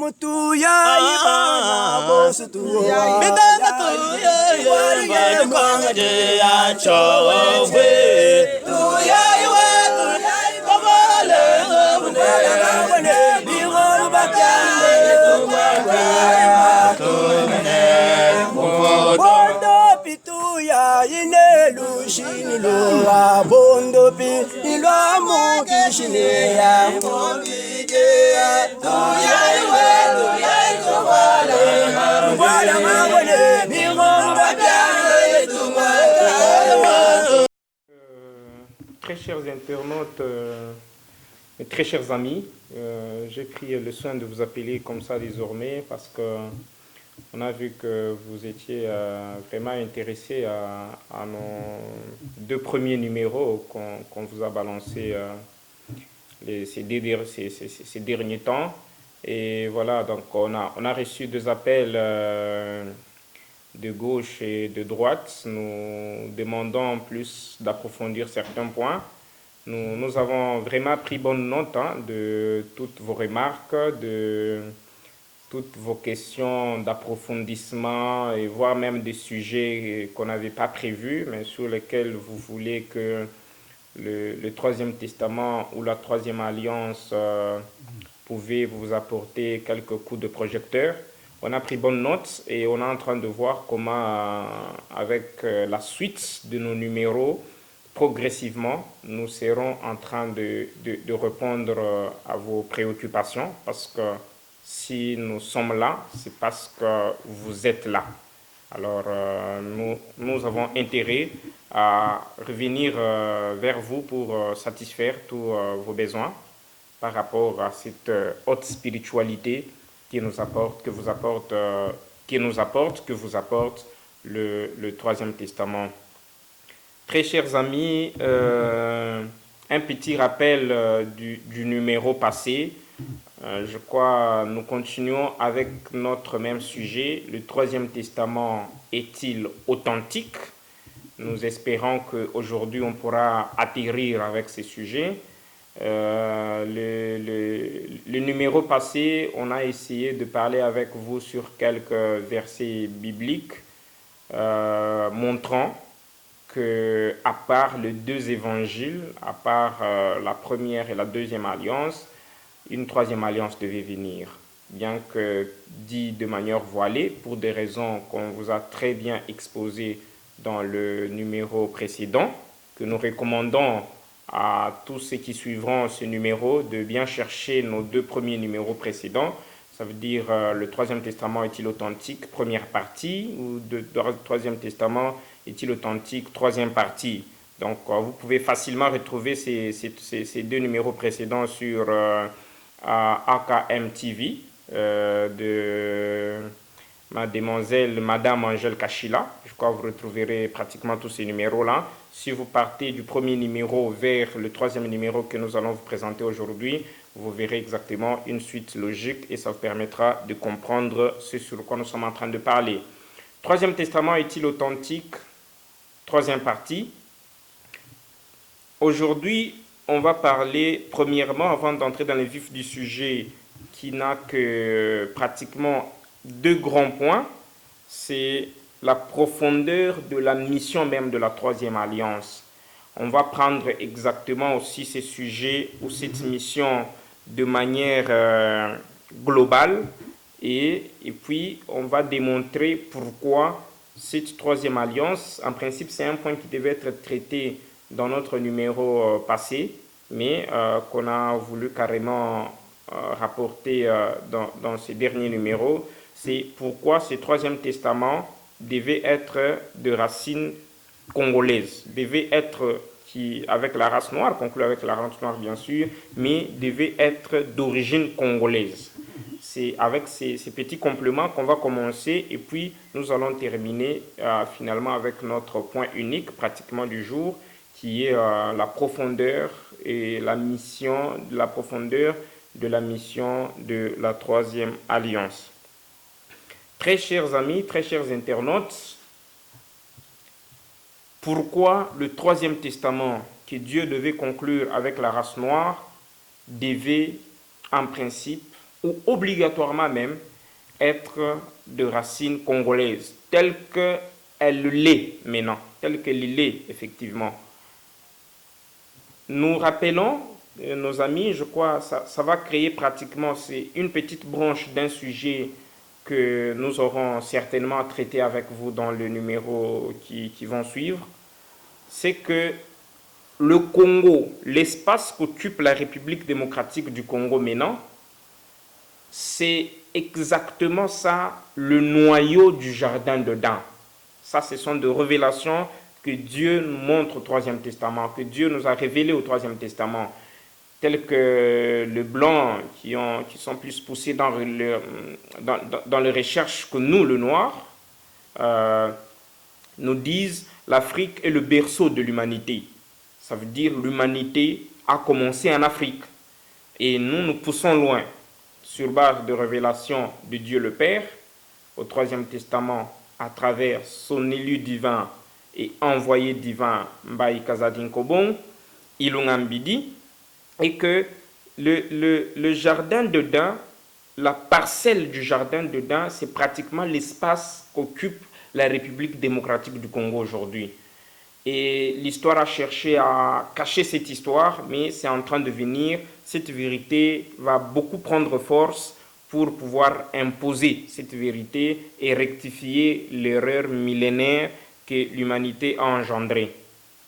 mutuya ibana bosu tuya Bidanga tuya yamba kwanje ya chowe tuya iwe tuya ikobale ngabone bingolu bakyande bondo pituya inelushini lowa bondo pi ilwa mukishine ya tuya iwe tuya ikobale ngabone bingolu bakyande Très chers internautes, et très chers amis, j'ai pris le soin de vous appeler comme ça désormais parce que on a vu que vous étiez vraiment intéressés à nos deux premiers numéros qu'on vous a balancés ces derniers temps. Et voilà, donc on a reçu deux appels de gauche et de droite, nous demandons plus d'approfondir certains points. Nous avons vraiment pris bonne note de toutes vos remarques, de toutes vos questions d'approfondissement et voire même des sujets qu'on n'avait pas prévus, mais sur lesquels vous voulez que le Troisième Testament ou la Troisième Alliance pouvait vous apporter quelques coups de projecteur. On a pris bonne note et on est en train de voir comment, avec la suite de nos numéros, progressivement, nous serons en train de répondre à vos préoccupations parce que si nous sommes là, c'est parce que vous êtes là. Alors, nous avons intérêt à revenir vers vous pour satisfaire tous vos besoins par rapport à cette haute spiritualité que vous apporte le Troisième Testament. Très chers amis, un petit rappel du numéro passé. Je crois nous continuons avec notre même sujet. Le Troisième Testament est-il authentique? Nous espérons qu'aujourd'hui on pourra atterrir avec ce sujet. Le numéro passé, on a essayé de parler avec vous sur quelques versets bibliques montrant que, à part les deux évangiles, à part la première et la deuxième alliance, une troisième alliance devait venir. Bien que dit de manière voilée, pour des raisons qu'on vous a très bien exposées dans le numéro précédent, que nous recommandons à tous ceux qui suivront ce numéro de bien chercher nos deux premiers numéros précédents. Ça veut dire le Troisième Testament est-il authentique, première partie, ou le Troisième Testament est-il authentique, troisième partie. Donc vous pouvez facilement retrouver ces deux numéros précédents sur AKM TV de Madame Angèle Kachila. Je crois que vous retrouverez pratiquement tous ces numéros-là. Si vous partez du premier numéro vers le troisième numéro que nous allons vous présenter aujourd'hui, vous verrez exactement une suite logique et ça vous permettra de comprendre ce sur quoi nous sommes en train de parler. Troisième Testament est-il authentique? Troisième partie. Aujourd'hui, on va parler premièrement, avant d'entrer dans le vif du sujet, qui n'a que pratiquement deux grands points. C'est la profondeur de la mission même de la Troisième Alliance. On va prendre exactement aussi ces sujets ou cette mission de manière globale et puis on va démontrer pourquoi cette Troisième Alliance, en principe c'est un point qui devait être traité dans notre numéro passé, mais qu'on a voulu carrément rapporter dans ces derniers numéros, c'est pourquoi ce Troisième Testament devait être de racines congolaises, devait être avec la race noire, conclu avec la race noire bien sûr, mais devait être d'origine congolaise. C'est avec ces petits compléments qu'on va commencer et puis nous allons terminer finalement avec notre point unique pratiquement du jour qui est la profondeur et la mission, la profondeur de la mission de la Troisième Alliance. Très chers amis, très chers internautes, pourquoi le Troisième Testament que Dieu devait conclure avec la race noire devait en principe ou obligatoirement même être de racines congolaises, telle qu'elle l'est maintenant, telle qu'elle l'est effectivement. Nous rappelons, nos amis, je crois, ça va créer pratiquement, c'est une petite branche d'un sujet que nous aurons certainement à traiter avec vous dans le numéro qui vont suivre, c'est que le Congo, l'espace qu'occupe la République démocratique du Congo maintenant, c'est exactement ça, le noyau du jardin d'Éden. Ça, ce sont des révélations que Dieu nous montre au Troisième Testament, que Dieu nous a révélées au Troisième Testament, tels que les Blancs qui sont plus poussés dans les recherches que nous, le Noir, nous disent l'Afrique est le berceau de l'humanité. Ça veut dire l'humanité a commencé en Afrique. Et nous poussons loin, sur base de révélation de Dieu le Père, au Troisième Testament, à travers son élu divin et envoyé divin, Mbaye Kazadin Kobon, Ilungambidi, et que le jardin d'Éden, la parcelle du jardin d'Éden, c'est pratiquement l'espace qu'occupe la République démocratique du Congo aujourd'hui. Et l'histoire a cherché à cacher cette histoire, mais c'est en train de venir. Cette vérité va beaucoup prendre force pour pouvoir imposer cette vérité et rectifier l'erreur millénaire que l'humanité a engendrée,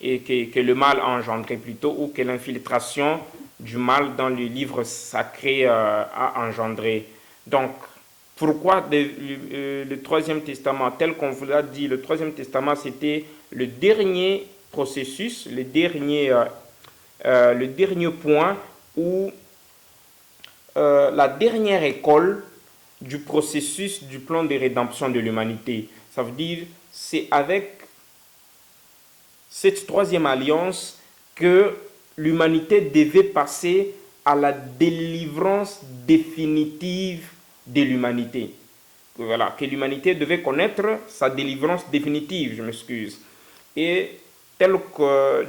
et que le mal a engendré plutôt, ou que l'infiltration du mal dans les livres sacrés a engendré. Donc, pourquoi le Troisième Testament, tel qu'on vous l'a dit, le Troisième Testament, c'était le dernier processus, le dernier point où la dernière école du processus du plan de rédemption de l'humanité. Ça veut dire, c'est avec cette troisième alliance que l'humanité devait passer à la délivrance définitive de l'humanité. Voilà, que l'humanité devait connaître sa délivrance définitive, je m'excuse. Et tel que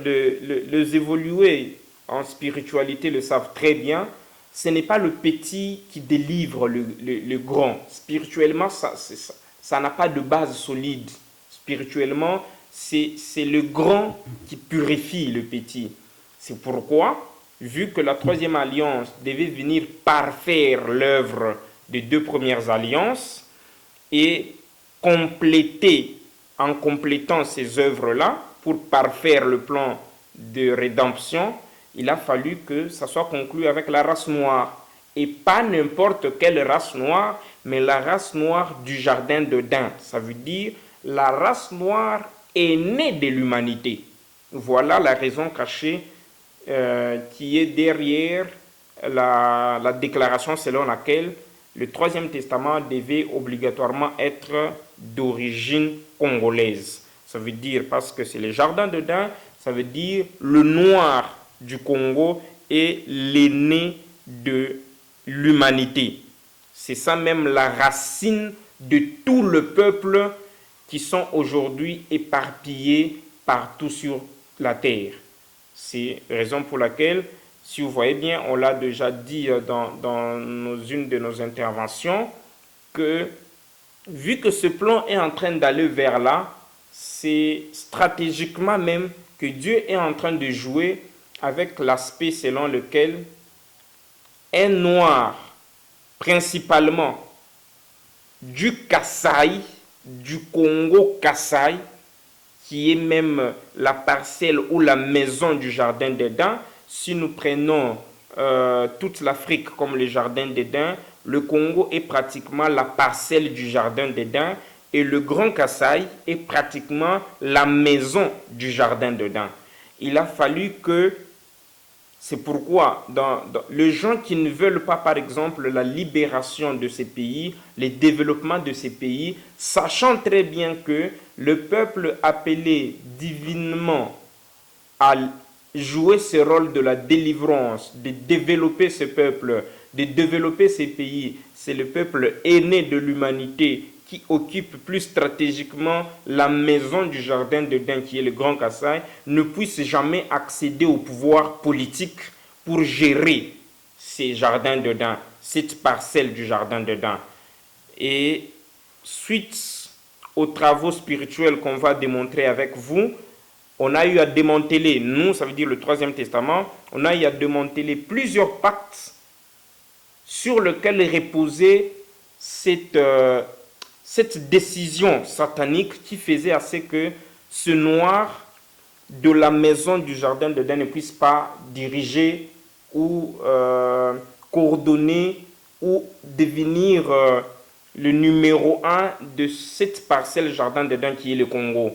les évolués en spiritualité le savent très bien, ce n'est pas le petit qui délivre le grand. Spirituellement, ça n'a pas de base solide. Spirituellement, c'est le grand qui purifie le petit. C'est pourquoi, vu que la troisième alliance devait venir parfaire l'œuvre des deux premières alliances et compléter, en complétant ces œuvres-là, pour parfaire le plan de rédemption, il a fallu que ça soit conclu avec la race noire. Et pas n'importe quelle race noire, mais la race noire du jardin d'Éden. Ça veut dire la race noire est née de l'humanité. Voilà la raison cachée qui est derrière la déclaration selon laquelle le Troisième Testament devait obligatoirement être d'origine congolaise. Ça veut dire, parce que c'est le jardin d'Éden, ça veut dire le noir du Congo est l'aîné de l'humanité. C'est ça même la racine de tout le peuple qui sont aujourd'hui éparpillés partout sur la terre. C'est la raison pour laquelle, si vous voyez bien, on l'a déjà dit dans une de nos interventions, que vu que ce plan est en train d'aller vers là, c'est stratégiquement même que Dieu est en train de jouer avec l'aspect selon lequel un noir, principalement du Kasaï, du Congo Kasaï, qui est même la parcelle ou la maison du jardin d'Éden. Si nous prenons toute l'Afrique comme le jardin d'Éden, le Congo est pratiquement la parcelle du jardin d'Éden et le Grand Kasaï est pratiquement la maison du jardin d'Éden. Il a fallu que, c'est pourquoi les gens qui ne veulent pas, par exemple, la libération de ces pays, le développement de ces pays, sachant très bien que le peuple appelé divinement à jouer ce rôle de la délivrance, de développer ce peuple, de développer ces pays, c'est le peuple aîné de l'humanité qui occupe plus stratégiquement la maison du jardin d'Éden, qui est le Grand Kasaï, ne puisse jamais accéder au pouvoir politique pour gérer ces jardins d'Éden. cette parcelle du jardin d'Éden. Et suite aux travaux spirituels qu'on va démontrer avec vous, on a eu à démanteler, nous, ça veut dire le Troisième Testament, on a eu à démanteler plusieurs pactes sur lesquels reposait cette décision satanique qui faisait à ce que ce noir de la maison du jardin d'Éden ne puisse pas diriger ou coordonner ou devenir le numéro 1 de cette parcelle jardin d'Éden qui est le Congo.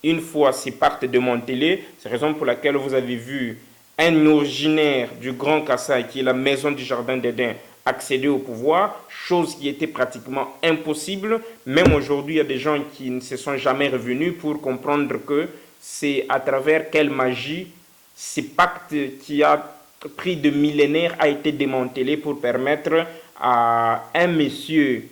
Une fois ces pactes démantelés, c'est la raison pour laquelle vous avez vu un originaire du Grand Kassai, qui est la maison du jardin d'Éden, accéder au pouvoir, chose qui était pratiquement impossible. Même aujourd'hui, il y a des gens qui ne se sont jamais revenus pour comprendre que c'est à travers quelle magie ce pacte qui a pris de millénaires a été démantelé pour permettre à un monsieur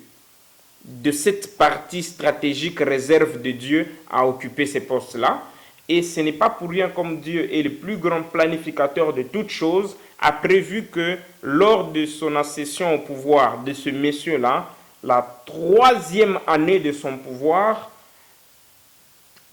de cette partie stratégique réserve de Dieu à occuper ces postes-là. Et ce n'est pas pour rien, comme Dieu est le plus grand planificateur de toutes choses, a prévu que lors de son accession au pouvoir de ce monsieur-là, la 3e année de son pouvoir,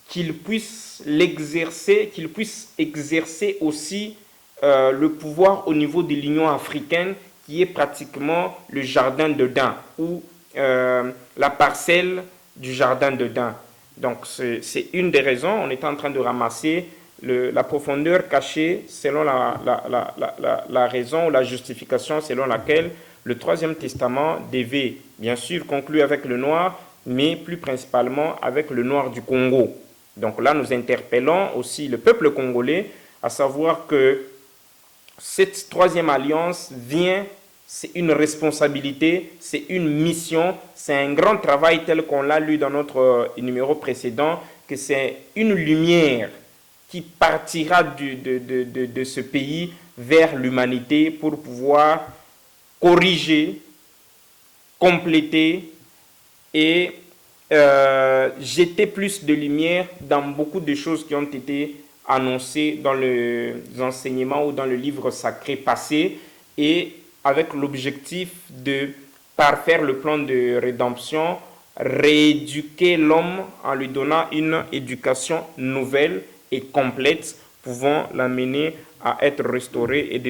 qu'il puisse l'exercer, qu'il puisse exercer aussi le pouvoir au niveau de l'Union africaine, qui est pratiquement le jardin d'Éden, ou la parcelle du jardin d'Éden. Donc c'est une des raisons. On est en train de ramasser la profondeur cachée selon la raison ou la justification selon laquelle le Troisième Testament devait bien sûr conclure avec le noir, mais plus principalement avec le noir du Congo. Donc là, nous interpellons aussi le peuple congolais, à savoir que cette troisième alliance vient, c'est une responsabilité, c'est une mission, c'est un grand travail tel qu'on l'a lu dans notre numéro précédent, que c'est une lumière qui partira de ce pays vers l'humanité pour pouvoir corriger, compléter et jeter plus de lumière dans beaucoup de choses qui ont été annoncées dans les enseignements ou dans le livre sacré passé, et avec l'objectif de parfaire le plan de rédemption, rééduquer l'homme en lui donnant une éducation nouvelle et complète, pouvant l'amener à être restauré et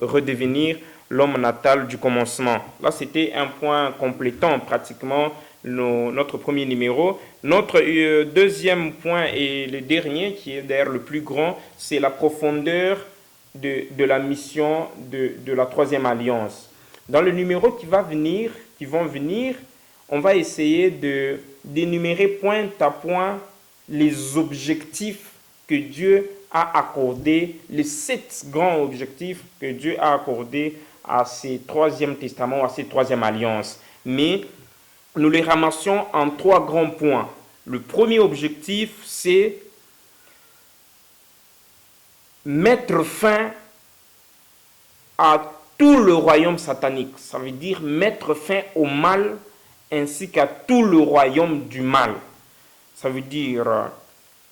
redevenir l'homme natal du commencement. Là, c'était un point complétant pratiquement notre premier numéro. Notre deuxième point et le dernier, qui est d'ailleurs le plus grand, c'est la profondeur de la mission de la troisième alliance. Dans le numéro qui vont venir, on va essayer d'énumérer point à point les objectifs que Dieu a accordés, les 7 grands objectifs que Dieu a accordés à ces troisième testaments, à ces troisième alliances. Mais nous les ramassions en 3 grands points. Le premier objectif, c'est mettre fin à tout le royaume satanique. Ça veut dire mettre fin au mal ainsi qu'à tout le royaume du mal. Ça veut dire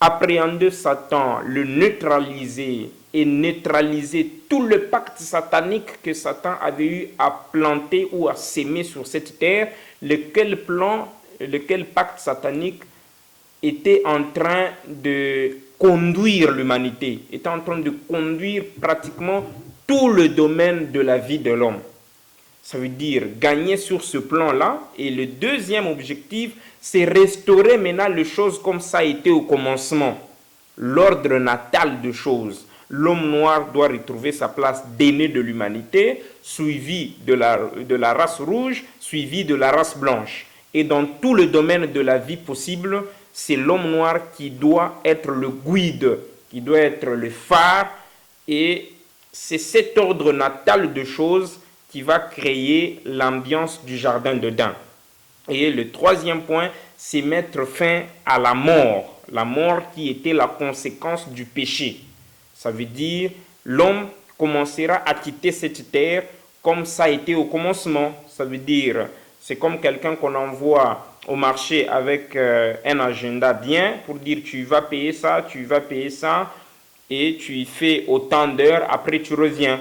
appréhender Satan, le neutraliser et neutraliser tout le pacte satanique que Satan avait eu à planter ou à s'aimer sur cette terre, lequel pacte satanique était en train de conduire l'humanité, était en train de conduire pratiquement tout le domaine de la vie de l'homme. Ça veut dire gagner sur ce plan-là. Et le deuxième objectif, c'est restaurer maintenant les choses comme ça a été au commencement. L'ordre natal de choses. L'homme noir doit retrouver sa place d'aîné de l'humanité, suivi de la race rouge, suivi de la race blanche. Et dans tout le domaine de la vie possible, c'est l'homme noir qui doit être le guide, qui doit être le phare. Et c'est cet ordre natal de choses qui va créer l'ambiance du jardin d'Éden. Et le troisième point, c'est mettre fin à la mort qui était la conséquence du péché. Ça veut dire l'homme commencera à quitter cette terre comme ça a été au commencement. Ça veut dire, c'est comme quelqu'un qu'on envoie au marché avec un agenda bien pour dire tu vas payer ça, et tu y fais autant d'heures, après tu reviens.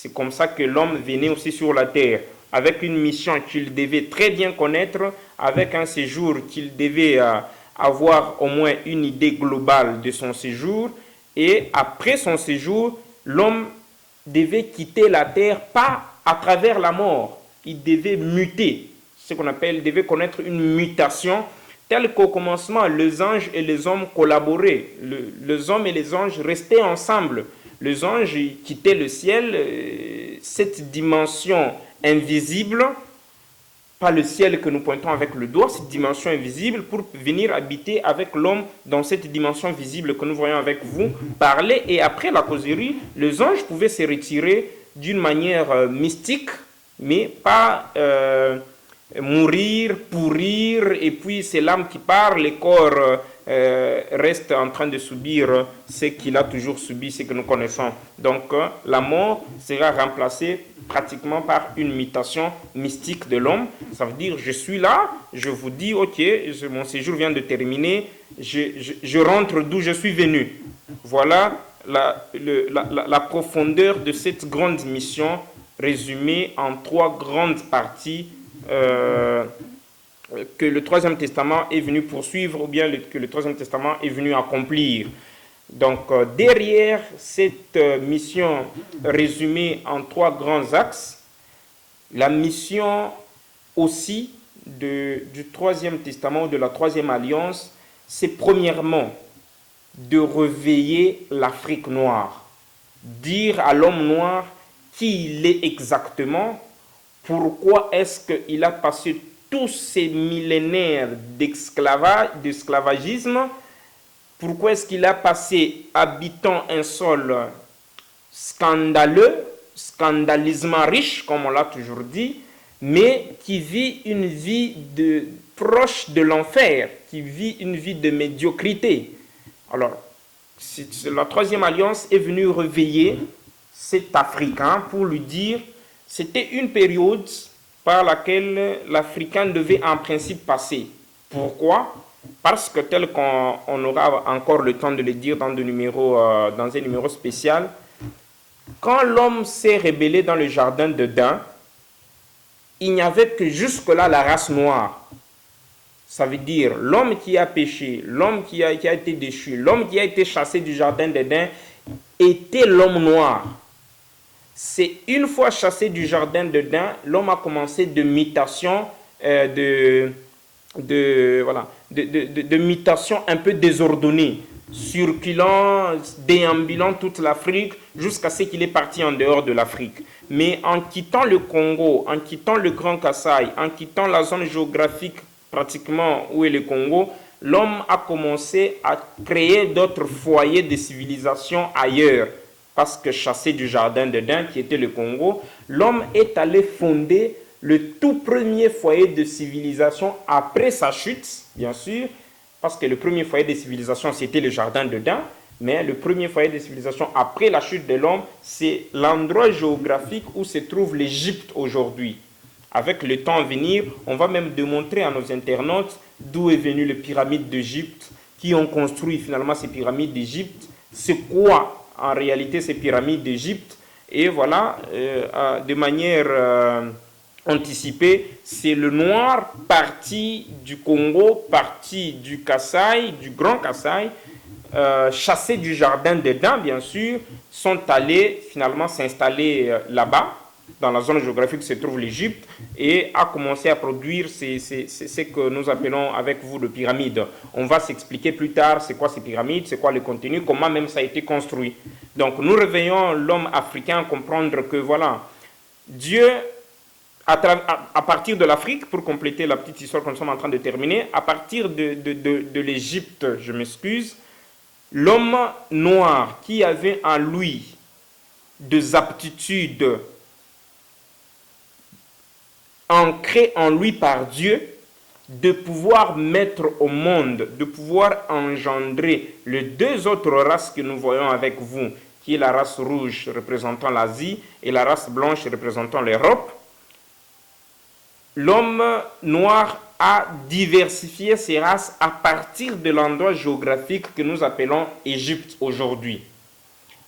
C'est comme ça que l'homme venait aussi sur la terre, avec une mission qu'il devait très bien connaître, avec un séjour qu'il devait avoir au moins une idée globale de son séjour. Et après son séjour, l'homme devait quitter la terre, pas à travers la mort. Il devait muter, ce qu'on appelle, il devait connaître une mutation, telle qu'au commencement, les anges et les hommes collaboraient. Les hommes et les anges restaient ensemble. Les anges quittaient le ciel, cette dimension invisible, pas le ciel que nous pointons avec le doigt, cette dimension invisible, pour venir habiter avec l'homme dans cette dimension visible que nous voyons avec vous, parler. Et après la causerie, les anges pouvaient se retirer d'une manière mystique, mais pas mourir, pourrir, et puis c'est l'âme qui part, le corps reste en train de subir ce qu'il a toujours subi, ce que nous connaissons. Donc la mort sera remplacée pratiquement par une mutation mystique de l'homme. Ça veut dire, je suis là, je vous dis, ok, mon séjour vient de terminer, je rentre d'où je suis venu. Voilà la profondeur de cette grande mission résumée en 3 grandes parties que le Troisième Testament est venu poursuivre, ou bien que le Troisième Testament est venu accomplir. Donc, derrière cette mission résumée en 3 grands axes, la mission aussi du Troisième Testament, de la Troisième Alliance, c'est premièrement de réveiller l'Afrique noire, dire à l'homme noir qui il est exactement, pourquoi est-ce qu'il a passé tous ces millénaires d'esclavagisme, pourquoi est-ce qu'il a passé habitant un sol scandaleux, scandaleusement riche, comme on l'a toujours dit, mais qui vit une vie proche de l'enfer, qui vit une vie de médiocrité. Alors, la Troisième Alliance est venue réveiller cet Africain pour lui dire, c'était une période par laquelle l'Africain devait en principe passer. Pourquoi? Parce que tel qu'on aura encore le temps de le dire dans un numéro spécial, quand l'homme s'est rébellé dans le jardin d'Éden, il n'y avait que jusque-là la race noire. Ça veut dire l'homme qui a péché, l'homme qui a été déchu, l'homme qui a été chassé du jardin d'Éden était l'homme noir. C'est une fois chassé du jardin d'Éden, l'homme a commencé de mutation, de mutation un peu désordonnée, circulant, déambulant toute l'Afrique jusqu'à ce qu'il est parti en dehors de l'Afrique. Mais en quittant le Congo, en quittant le Grand Kasaï, en quittant la zone géographique pratiquement où est le Congo, l'homme a commencé à créer d'autres foyers de civilisation ailleurs. Parce que chassé du jardin d'Éden, qui était le Congo, l'homme est allé fonder le tout premier foyer de civilisation après sa chute, bien sûr, parce que le premier foyer de civilisation, c'était le jardin d'Éden, mais le premier foyer de civilisation après la chute de l'homme, c'est l'endroit géographique où se trouve l'Égypte aujourd'hui. Avec le temps à venir, on va même démontrer à nos internautes d'où est venue les pyramides d'Égypte, qui ont construit finalement ces pyramides d'Égypte, c'est quoi en réalité ces pyramides d'Égypte. Et voilà, de manière anticipée, c'est le noir parti du Congo, parti du Kasaï, du Grand Kasaï, chassés du jardin d'Éden, bien sûr, sont allés finalement s'installer là-bas, dans la zone géographique où se trouve l'Égypte, et a commencé à produire ce que nous appelons avec vous de pyramides. On va s'expliquer plus tard c'est quoi ces pyramides, c'est quoi le contenu, comment même ça a été construit. Donc nous réveillons l'homme africain à comprendre que voilà, Dieu, à partir de l'Afrique, pour compléter la petite histoire que nous sommes en train de terminer, à partir de l'Égypte, je m'excuse, l'homme noir qui avait en lui des aptitudes ancré en lui par Dieu, de pouvoir mettre au monde, de pouvoir engendrer les 2 autres races que nous voyons avec vous, qui est la race rouge représentant l'Asie et la race blanche représentant l'Europe. L'homme noir a diversifié ces races à partir de l'endroit géographique que nous appelons Égypte aujourd'hui.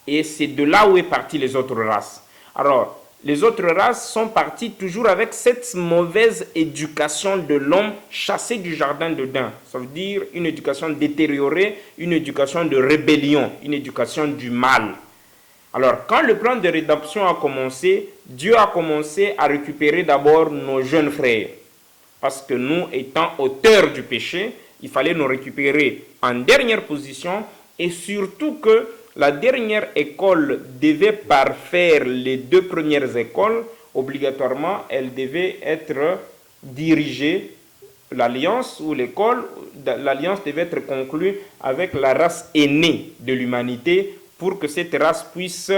Et c'est de là où est partie les autres races. Alors, les autres races sont parties toujours avec cette mauvaise éducation de l'homme chassé du jardin d'Éden. Ça veut dire une éducation détériorée, une éducation de rébellion, une éducation du mal. Alors, quand le plan de rédemption a commencé, Dieu a commencé à récupérer d'abord nos jeunes frères. Parce que nous, étant auteurs du péché, il fallait nous récupérer en dernière position et surtout que la dernière école devait parfaire les deux premières écoles. Obligatoirement, elle devait être dirigée, l'alliance ou l'école, l'alliance devait être conclue avec la race aînée de l'humanité pour que cette race puisse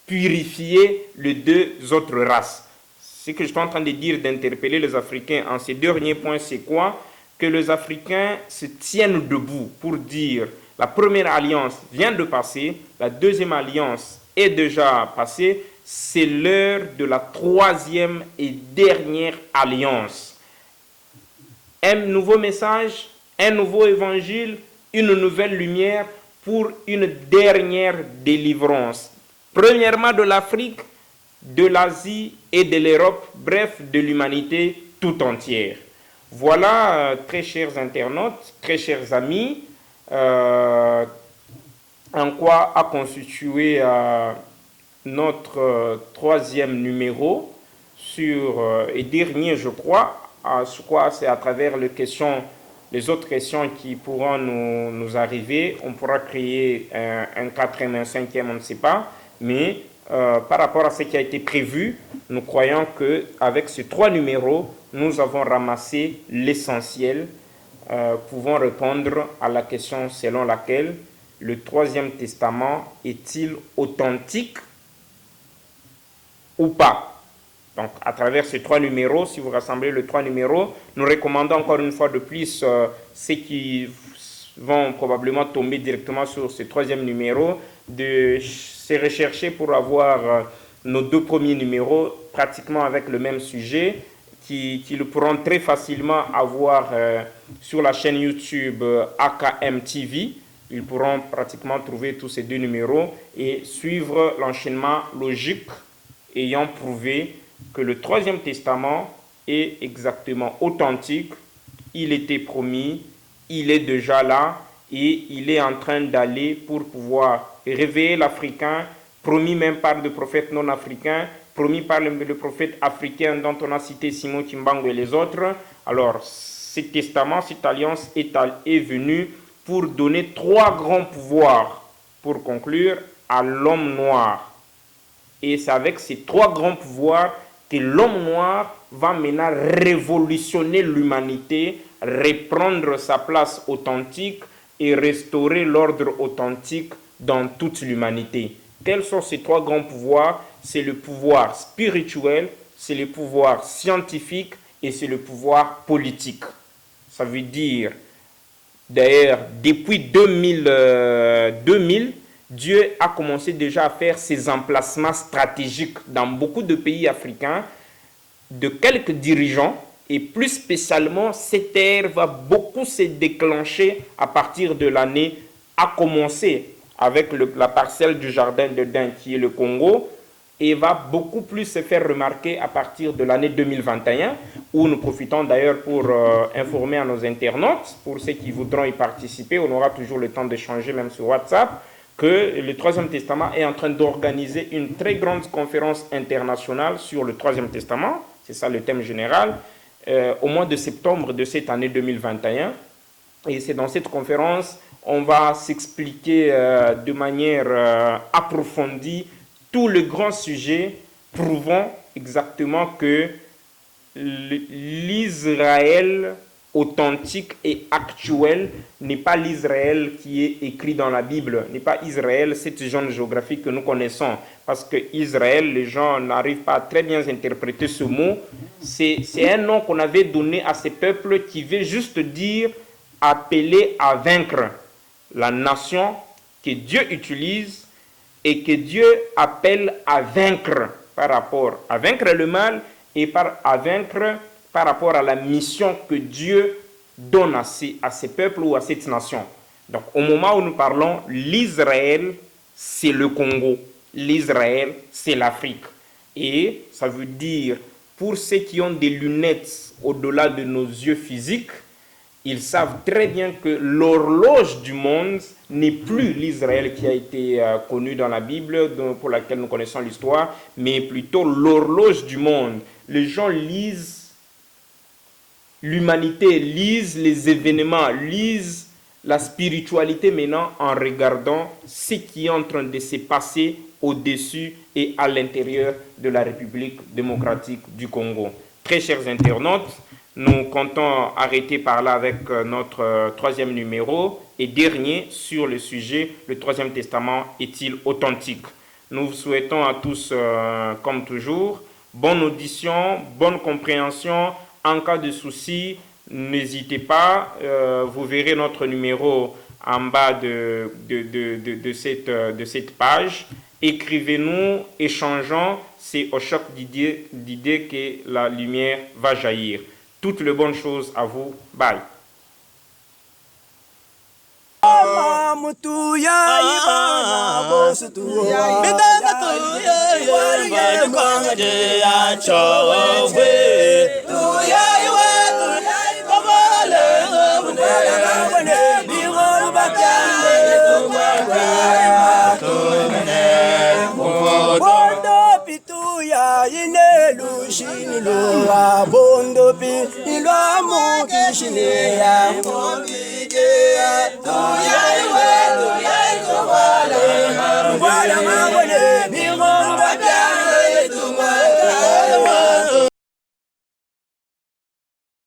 purifier les deux autres races. Ce que je suis en train de dire, d'interpeller les Africains en ces derniers points, c'est quoi? Que les Africains se tiennent debout pour dire la première alliance vient de passer, la deuxième alliance est déjà passée, c'est l'heure de la troisième et dernière alliance. Un nouveau message, un nouveau évangile, une nouvelle lumière pour une dernière délivrance. Premièrement de l'Afrique, de l'Asie et de l'Europe, bref, de l'humanité tout entière. Voilà, très chers internautes, très chers amis, en quoi a constitué notre troisième numéro et dernier, je crois, c'est à travers les autres questions qui pourront nous arriver. On pourra créer un quatrième, un cinquième, on ne sait pas, mais par rapport à ce qui a été prévu, nous croyons qu'avec ces 3 numéros, nous avons ramassé l'essentiel, pouvant répondre à la question selon laquelle le Troisième Testament est-il authentique ou pas. Donc, à travers ces 3 numéros, si vous rassemblez les 3 numéros, nous recommandons encore une fois de plus ceux qui vont probablement tomber directement sur ce 3e numéro, de se rechercher pour avoir nos 2 premiers numéros pratiquement avec le même sujet, qui le pourront très facilement avoir sur la chaîne YouTube AKM TV. Ils pourront pratiquement trouver tous ces 2 numéros et suivre l'enchaînement logique ayant prouvé que le Troisième Testament est exactement authentique. Il était promis, il est déjà là et il est en train d'aller pour pouvoir réveiller l'Africain, promis même par des prophètes non africains, promis par le prophète africain dont on a cité Simon Kimbangu et les autres. Alors, ce testament, cette alliance est venue pour donner 3 grands pouvoirs, pour conclure, à l'homme noir. Et c'est avec ces 3 grands pouvoirs que l'homme noir va maintenant révolutionner l'humanité, reprendre sa place authentique et restaurer l'ordre authentique dans toute l'humanité. Quels sont ces 3 grands pouvoirs? C'est le pouvoir spirituel, c'est le pouvoir scientifique et c'est le pouvoir politique. Ça veut dire, d'ailleurs, depuis 2000, Dieu a commencé déjà à faire ses emplacements stratégiques dans beaucoup de pays africains, de quelques dirigeants, et plus spécialement, cette ère va beaucoup se déclencher à partir de l'année, à commencer avec la parcelle du jardin d'Éden qui est le Congo, et va beaucoup plus se faire remarquer à partir de l'année 2021, où nous profitons d'ailleurs pour informer à nos internautes, pour ceux qui voudront y participer, on aura toujours le temps d'échanger même sur WhatsApp, que le Troisième Testament est en train d'organiser une très grande conférence internationale sur le Troisième Testament, c'est ça le thème général, au mois de septembre de cette année 2021. Et c'est dans cette conférence, on va s'expliquer de manière approfondie tout le grand sujet prouvant exactement que l'Israël authentique et actuel n'est pas l'Israël qui est écrit dans la Bible, n'est pas Israël, cette zone géographique que nous connaissons. Parce que Israël, les gens n'arrivent pas à très bien interpréter ce mot. C'est un nom qu'on avait donné à ces peuples qui veut juste dire appeler à vaincre. La nation que Dieu utilise et que Dieu appelle à vaincre par rapport à vaincre le mal et à vaincre par rapport à la mission que Dieu donne à ces peuples ou à cette nation. Donc, au moment où nous parlons, l'Israël, c'est le Congo. L'Israël, c'est l'Afrique. Et ça veut dire, pour ceux qui ont des lunettes au-delà de nos yeux physiques, ils savent très bien que l'horloge du monde n'est plus l'Israël qui a été connu dans la Bible, pour laquelle nous connaissons l'histoire, mais plutôt l'horloge du monde. Les gens lisent l'humanité, lisent les événements, lisent la spiritualité maintenant en regardant ce qui est en train de se passer au-dessus et à l'intérieur de la République démocratique du Congo. Très chers internautes, nous comptons arrêter par là avec notre troisième numéro et dernier sur le sujet, le Troisième Testament est-il authentique? Nous vous souhaitons à tous, comme toujours, bonne audition, bonne compréhension. En cas de souci, n'hésitez pas, vous verrez notre numéro en bas de cette page. Écrivez-nous, échangeons, c'est au choc d'idées que la lumière va jaillir. Toutes les bonnes choses à vous. Bye. Bondo pi ilwa mo kishine ya mo bidea tu ya iwe tu ya iko wale wala mabone